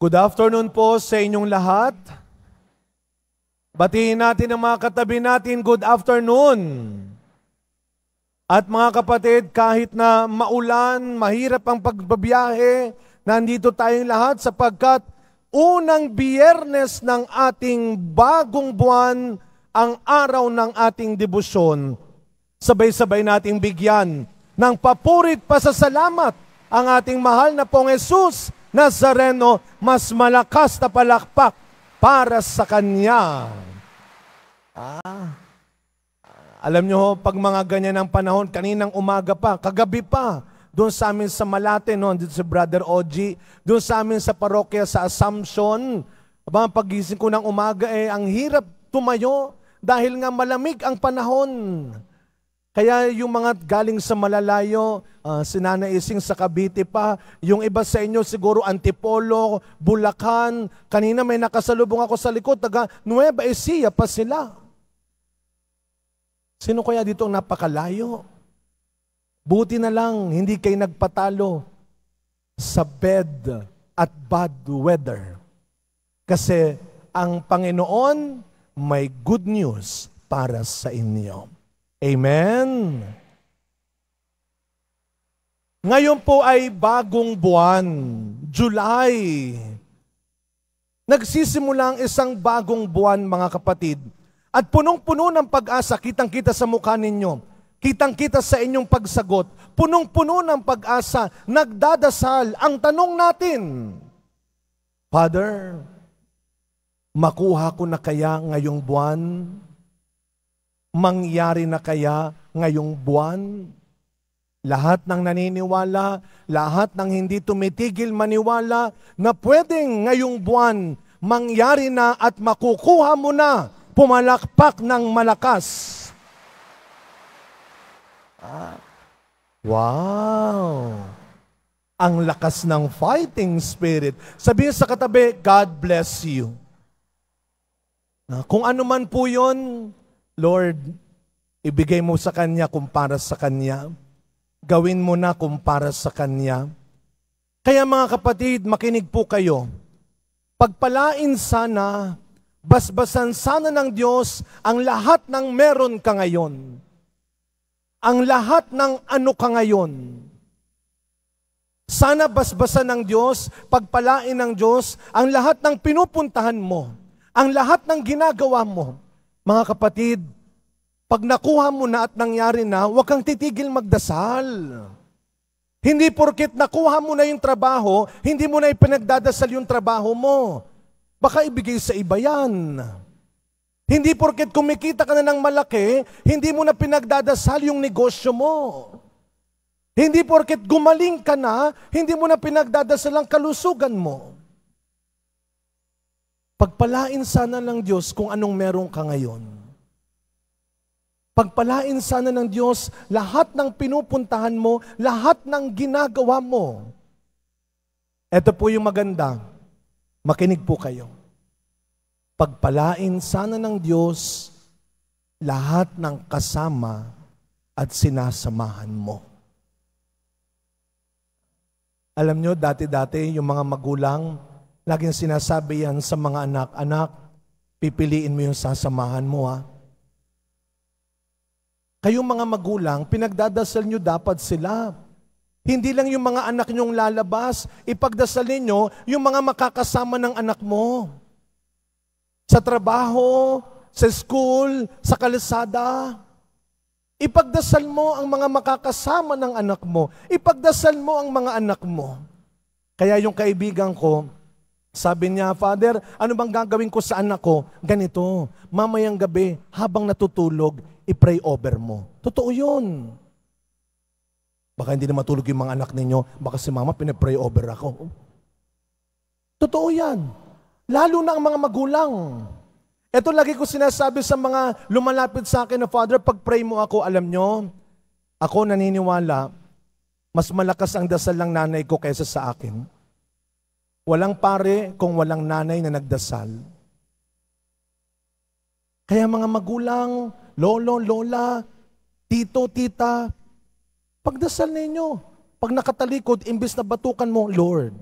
Good afternoon po sa inyong lahat. Batiin natin ang mga katabi natin, good afternoon. At mga kapatid, kahit na maulan, mahirap ang pagbabiyahe, nandito tayong lahat sapagkat unang Biyernes ng ating bagong buwan, ang araw ng ating debosyon. Sabay-sabay nating bigyan ng papurit pasasalamat ang ating mahal na Pong Jesus Nazareno, mas malakas na palakpak para sa Kanya. Alam nyo, pag mga ganyan ang panahon, kaninang umaga pa, kagabi pa, doon sa amin sa Malate, no, dito si Brother Oji, doon sa amin sa parokya sa Assumption, pagising ko ng umaga, ang hirap tumayo dahil nga malamig ang panahon. Kaya yung mga galing sa malalayo, si Nana Ising sa Cavite pa, yung iba sa inyo siguro Antipolo, Bulacan, kanina may nakasalubong ako sa likod, taga Nueva Ecija pa sila. Sino kaya dito ang napakalayo? Buti na lang, hindi kayo nagpatalo sa bad at bad weather. Kasi ang Panginoon may good news para sa inyo. Amen. Ngayon po ay bagong buwan, July. Nagsisimula ang isang bagong buwan, mga kapatid. At punong-puno ng pag-asa, kitang-kita sa mukha ninyo. Kitang-kita sa inyong pagsagot. Punong-puno ng pag-asa, nagdadasal. Ang tanong natin, Father, makuha ko na kaya ngayong buwan? Mangyari na kaya ngayong buwan? Lahat ng naniniwala, lahat ng hindi tumitigil maniwala na pwedeng ngayong buwan mangyari na at makukuha mo na, pumalakpak ng malakas. Wow! Ang lakas ng fighting spirit. Sabihin sa katabi, God bless you. Kung ano man po yun, Lord, ibigay mo sa Kanya kung para sa Kanya. Gawin mo na kung para sa Kanya. Kaya mga kapatid, makinig po kayo. Pagpalain sana, basbasan sana ng Diyos ang lahat ng meron ka ngayon. Ang lahat ng ano ka ngayon. Sana basbasan ng Diyos, pagpalain ng Diyos, ang lahat ng pinupuntahan mo. Ang lahat ng ginagawa mo. Mga kapatid, pag nakuha mo na at nangyari na, huwag kang titigil magdasal. Hindi porket nakuha mo na yung trabaho, hindi mo na ipinagdadasal yung trabaho mo. Baka ibigay sa iba yan. Hindi porket kumikita ka na ng malaki, hindi mo na pinagdadasal yung negosyo mo. Hindi porket gumaling ka na, hindi mo na pinagdadasal ang kalusugan mo. Pagpalain sana ng Diyos kung anong meron ka ngayon. Pagpalain sana ng Diyos lahat ng pinupuntahan mo, lahat ng ginagawa mo. Ito po yung maganda. Makinig po kayo. Pagpalain sana ng Diyos lahat ng kasama at sinasamahan mo. Alam nyo, dati-dati yung mga magulang, laging sinasabi yan sa mga anak, anak, pipiliin mo yung sasamahan mo ha. Kayong mga magulang, pinagdadasal nyo dapat sila. Hindi lang yung mga anak nyong lalabas, ipagdasal ninyo yung mga makakasama ng anak mo. Sa trabaho, sa school, sa kalsada. Ipagdasal mo ang mga makakasama ng anak mo. Ipagdasal mo ang mga anak mo. Kaya yung kaibigan ko, sabi niya, Father, ano bang gagawin ko sa anak ko? Ganito, mamayang gabi, habang natutulog, i-pray over mo. Totoo yun. Baka hindi na matulog yung mga anak ninyo, baka si mama pinapray over ako. Totoo yan. Lalo na ang mga magulang. Ito lagi ko sinasabi sa mga lumalapit sa akin na, Father, pag-pray mo ako, alam nyo, ako naniniwala, mas malakas ang dasal ng nanay ko kaysa sa akin. Walang pare kung walang nanay na nagdasal. Kaya mga magulang, lolo, lola, tito, tita, pagdasal ninyo. Pag nakatalikod, imbes na batukan mo, Lord,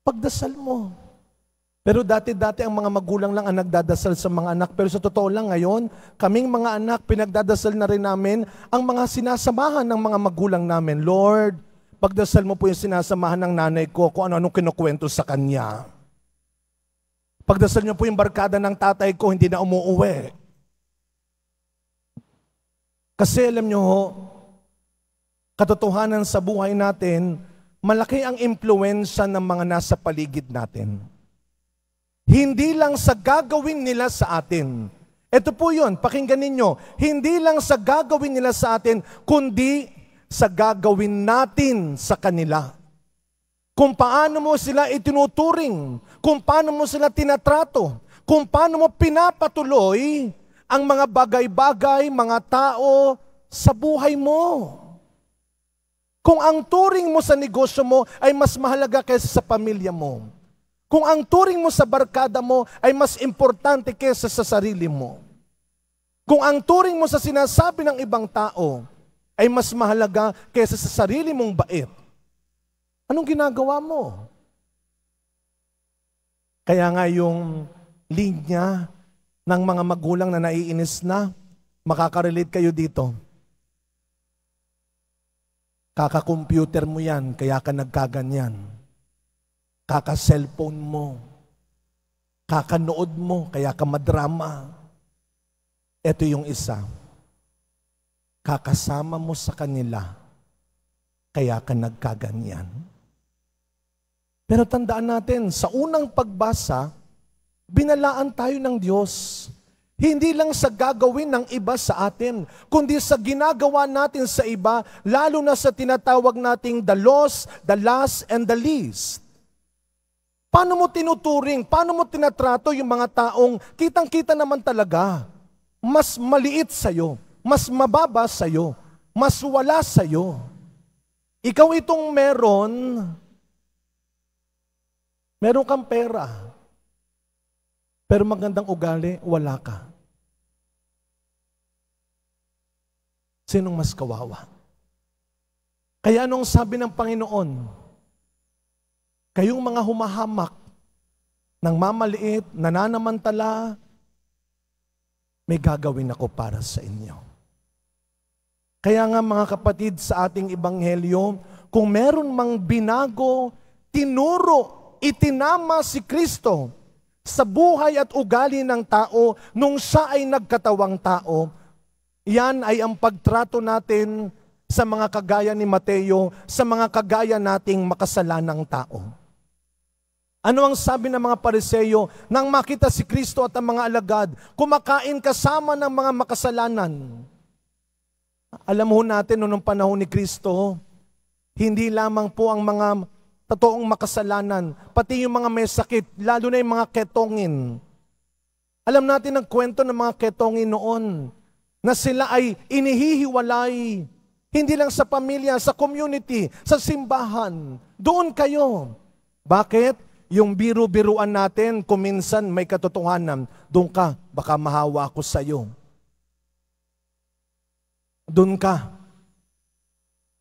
Pagdasal mo. Pero dati-dati ang mga magulang lang ang nagdadasal sa mga anak. Pero sa totoo lang ngayon, kaming mga anak, pinagdadasal na rin namin ang mga sinasamahan ng mga magulang namin. Lord, pagdasal mo po yung sinasamahan ng nanay ko kung ano-anong kinukwento sa kanya. Pagdasal niyo po yung barkada ng tatay ko, hindi na umuuwi. Kasi alam niyo ho, katotohanan sa buhay natin, malaki ang impluwensya ng mga nasa paligid natin. Hindi lang sa gagawin nila sa atin. Ito po yun, pakinggan ninyo. Hindi lang sa gagawin nila sa atin, kundi sa gagawin natin sa kanila. Kung paano mo sila itinuturing, kung paano mo sila tinatrato, kung paano mo pinapatuloy ang mga bagay-bagay, mga tao sa buhay mo. Kung ang turing mo sa negosyo mo ay mas mahalaga kaysa sa pamilya mo. Kung ang turing mo sa barkada mo ay mas importante kaysa sa sarili mo. Kung ang turing mo sa sinasabi ng ibang tao ay mas mahalaga kaysa sa sarili mong bait, anong ginagawa mo? Kaya nga yung linya ng mga magulang na naiinis na, makaka-relate kayo dito. Kaka-computer mo yan, kaya ka nagkaganyan. Kaka-cellphone mo, kakanood mo, kaya ka madrama. Ito yung isa. Kakasama mo sa kanila, kaya ka nagkaganyan. Pero tandaan natin, sa unang pagbasa, binalaan tayo ng Diyos. Hindi lang sa gagawin ng iba sa atin, kundi sa ginagawa natin sa iba, lalo na sa tinatawag nating the lost, the last, and the least. Paano mo tinuturing, paano mo tinatrato yung mga taong kitang-kita naman talaga, mas maliit sa'yo, mas mababa sa'yo, mas wala sa'yo. Ikaw itong meron kang pera, pero magandang ugali, wala ka. Sinong mas kawawa? Kaya anong sabi ng Panginoon? Kayong mga humahamak ng mamaliit, nananamantala, may gagawin ako para sa inyo. Kaya nga mga kapatid sa ating ebanghelyo, kung meron mang binago, tinuro, itinama si Kristo sa buhay at ugali ng tao nung siya ay nagkatawang tao, yan ay ang pagtrato natin sa mga kagaya ni Mateo, sa mga kagaya nating makasalanang tao. Ano ang sabi ng mga Pariseo nang makita si Kristo at ang mga alagad kumakain kasama ng mga makasalanan? Alam ho natin noong panahon ni Kristo, hindi lamang po ang mga totoong makasalanan, pati yung mga may sakit, lalo na yung mga ketongin. Alam natin ang kwento ng mga ketongin noon, na sila ay inihihiwalay, hindi lang sa pamilya, sa community, sa simbahan. Doon kayo. Bakit? Yung biru-biruan natin, kung minsan may katotohanan, doon ka, baka mahawa ako sa'yo. Doon ka.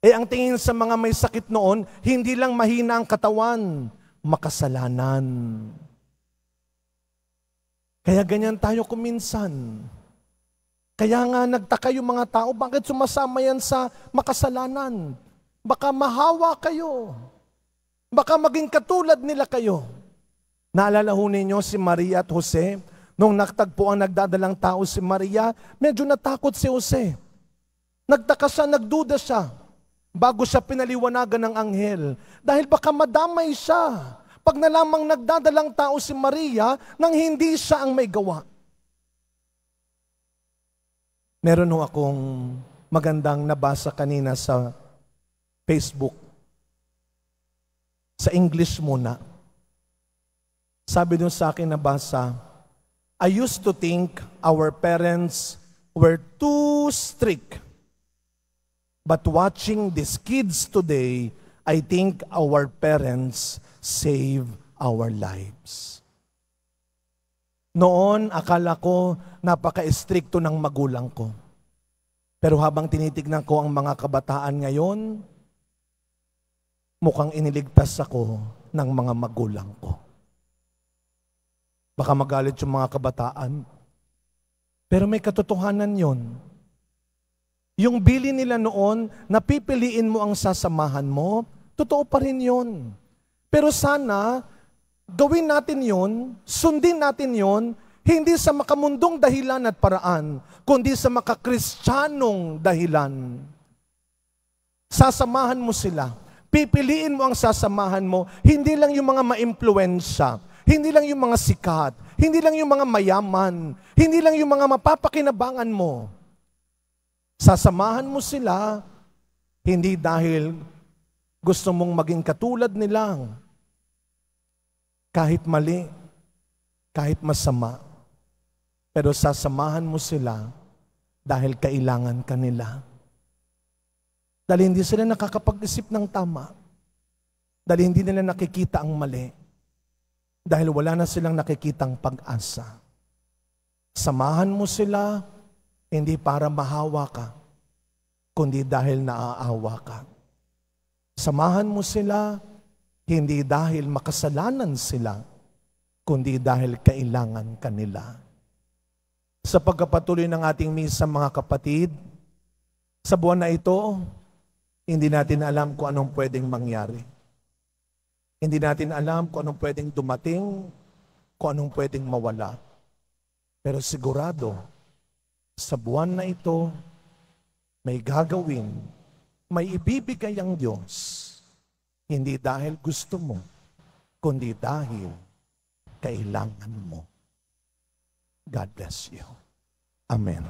Ang tingin sa mga may sakit noon, hindi lang mahina ang katawan, makasalanan. Kaya ganyan tayo kung minsan. Kaya nga nagtaka yung mga tao, bakit sumasama yan sa makasalanan? Baka mahawa kayo. Baka maging katulad nila kayo. Naalala ho ninyo si Maria at Jose? Nung nagtagpo ang nagdadalang tao si Maria, medyo natakot si Jose. Nagtaka siya, nagduda siya. Bago siya pinaliwanagan ng anghel. Dahil baka madamay siya. Pag nalamang nagdadalang tao si Maria, nang hindi siya ang may gawa. Meron ho akong magandang nabasa kanina sa Facebook. Sa English muna. Sabi dun sa akin nabasa, I used to think our parents were too strict. But watching these kids today, I think our parents save our lives. Noon, akala ko napaka-stricto ng magulang ko. Pero habang tinitignan ko ang mga kabataan ngayon, mukhang iniligtas ako ng mga magulang ko. Baka magalit yung mga kabataan. Pero may katotohanan yon. Yung bili nila noon, napipiliin mo ang sasamahan mo, totoo pa rin yon. Pero sana, gawin natin yon, sundin natin yon, hindi sa makamundong dahilan at paraan, kundi sa makakristyanong dahilan. Sasamahan mo sila. Pipiliin mo ang sasamahan mo, hindi lang yung mga maimpluwensya, hindi lang yung mga sikat, hindi lang yung mga mayaman, hindi lang yung mga mapapakinabangan mo. Sasamahan mo sila, hindi dahil gusto mong maging katulad nilang, kahit mali, kahit masama, pero sasamahan mo sila dahil kailangan ka nila. Dahil hindi sila nakakapag-isip ng tama, dahil hindi nila nakikita ang mali, dahil wala na silang nakikitang pag-asa. Samahan mo sila, hindi para mahawa ka, kundi dahil naaawa ka. Samahan mo sila, hindi dahil makasalanan sila, kundi dahil kailangan kanila. Sa pagkapatuloy ng ating misa, mga kapatid, sa buwan na ito, hindi natin alam kung anong pwedeng mangyari. Hindi natin alam kung anong pwedeng dumating, kung anong pwedeng mawala. Pero sigurado, sa buwan na ito, may gagawin, may ibibigay ang Diyos. Hindi dahil gusto mo, kundi dahil kailangan mo. God bless you. Amen.